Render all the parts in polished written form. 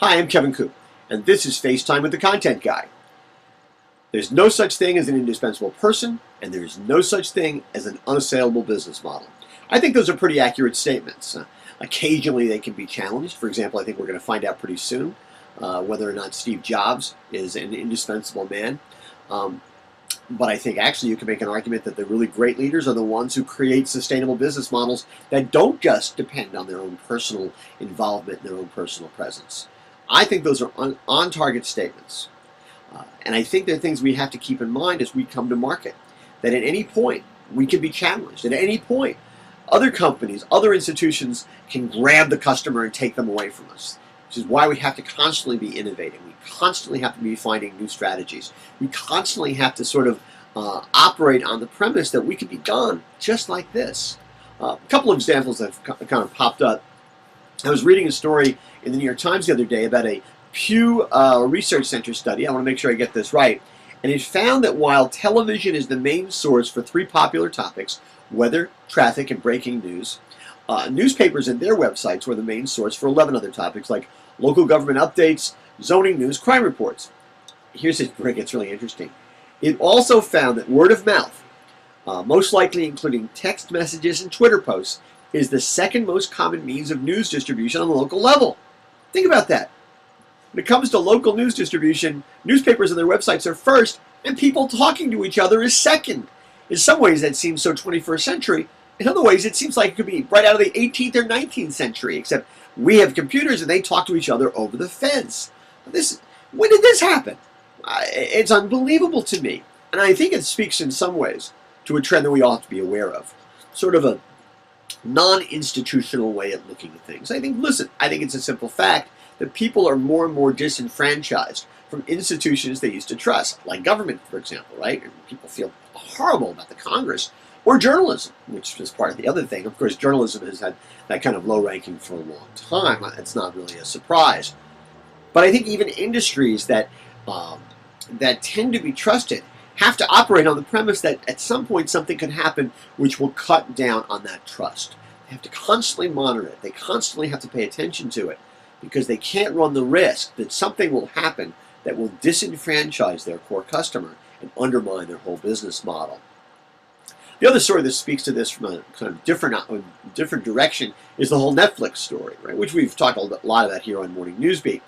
Hi, I'm Kevin Coupe, and this is FaceTime with the Content Guy. There's no such thing as an indispensable person, and there's no such thing as an unassailable business model. I think those are pretty accurate statements. Occasionally they can be challenged. For example, I think we're going to find out pretty soon whether or not Steve Jobs is an indispensable man. But I think actually you can make an argument that the really great leaders are the ones who create sustainable business models that don't just depend on their own personal involvement and their own personal presence. I think those are on-target statements. And I think they're things we have to keep in mind as we come to market. That at any point, we can be challenged. At any point, other companies, other institutions can grab the customer and take them away from us. Which is why we have to constantly be innovating. We constantly have to be finding new strategies. We constantly have to sort of operate on the premise that we could be done just like this. A couple of examples that have kind of popped up. I was reading a story in the New York Times the other day about a Pew Research Center study. I want to make sure I get this right. And it found that while television is the main source for three popular topics, weather, traffic, and breaking news, newspapers and their websites were the main source for 11 other topics like local government updates, zoning news, crime reports. Here's where it gets really interesting. It also found that word of mouth, most likely including text messages and Twitter posts, is the second most common means of news distribution on the local level. Think about that. When it comes to local news distribution, newspapers and their websites are first, and people talking to each other is second. In some ways that seems so 21st century. In other ways it seems like it could be right out of the 18th or 19th century, except we have computers and they talk to each other over the fence. When did this happen? It's unbelievable to me. And I think it speaks in some ways to a trend that we all have to be aware of. Sort of a non-institutional way of looking at things. I think it's a simple fact that people are more and more disenfranchised from institutions they used to trust, like government, for example, right? And people feel horrible about the Congress, or journalism, which is part of the other thing. Of course, journalism has had that kind of low ranking for a long time. It's not really a surprise. But I think even industries that tend to be trusted have to operate on the premise that at some point something can happen which will cut down on that trust. They have to constantly monitor it. They constantly have to pay attention to it because they can't run the risk that something will happen that will disenfranchise their core customer and undermine their whole business model. The other story that speaks to this from a kind of different direction is the whole Netflix story, right? Which we've talked a lot about here on Morning Newsbeat.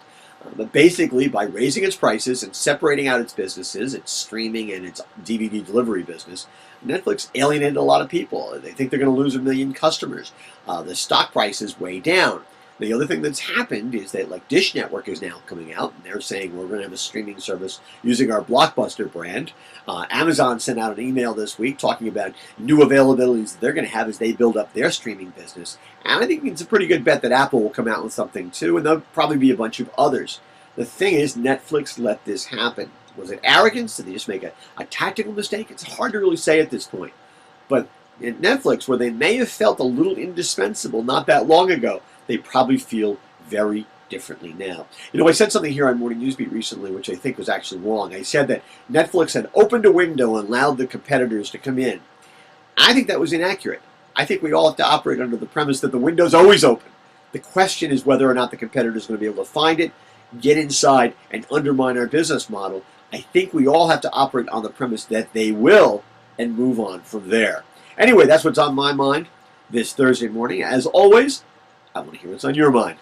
But basically, by raising its prices and separating out its businesses, its streaming and its DVD delivery business, Netflix alienated a lot of people. They think they're going to lose 1 million customers. The stock price is way down. The other thing that's happened is that like Dish Network is now coming out, and they're saying we're going to have a streaming service using our Blockbuster brand. Amazon sent out an email this week talking about new availabilities that they're going to have as they build up their streaming business. And I think it's a pretty good bet that Apple will come out with something too, and there'll probably be a bunch of others. The thing is, Netflix let this happen. Was it arrogance? Did they just make a tactical mistake? It's hard to really say at this point. But in Netflix, where they may have felt a little indispensable not that long ago, they probably feel very differently now. You know, I said something here on Morning Newsbeat recently which I think was actually wrong. I said that Netflix had opened a window and allowed the competitors to come in. I think that was inaccurate. I think we all have to operate under the premise that the window's always open. The question is whether or not the competitors are going to be able to find it, get inside, and undermine our business model. I think we all have to operate on the premise that they will and move on from there. Anyway, that's what's on my mind this Thursday morning. As always, I want to hear what's on your mind.